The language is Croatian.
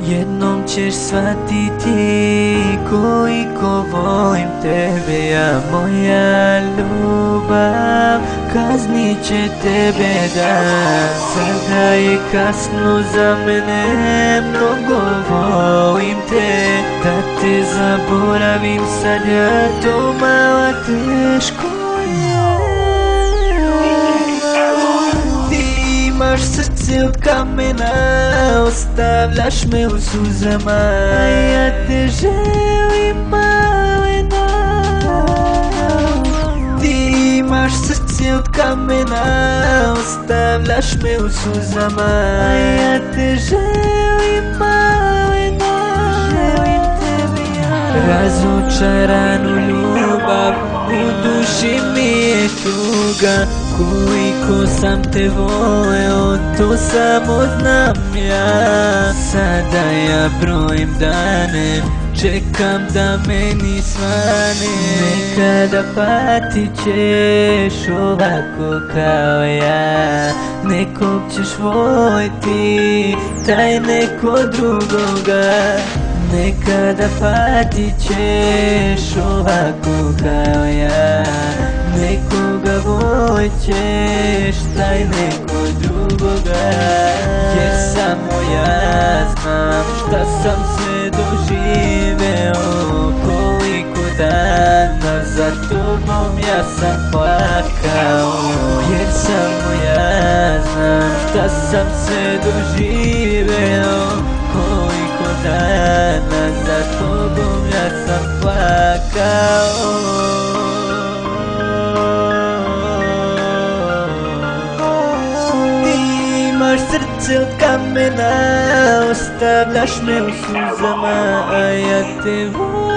Jednom ćeš shvatiti koliko volim tebe, ja moja ljubav kaznit će tebe dan. Sada je kasno za mene, mnogo volim te, da te zaboravim sad ja to malo teško je. Ti imaš srce od kamena, ostavljaš me u suzama, ja te želim malena. Ti imaš srce od kamena, ostavljaš me u suzama, ja te želim malena. Razočaranu ljubav, u duši mi je tuga, koliko sam te voleo, to samo znam ja. Sada ja brojim dane, čekam da meni svane. Nekada patit ćeš ovako kao ja, nekog ćeš voljeti, taj neko drugoga. Nekada patit ćeš ovako kao ja, nekoga volit ćeš, taj neko drugoga. Jer samo ja znam šta sam sve doživeo, koliko dana za tobom ja sam plakao. Jer samo ja znam šta sam sve doživeo, koliko dana za tobom ja sam plakao. Ti imaš srce od kamena, ostavljaš me u suzama, a ja te volim.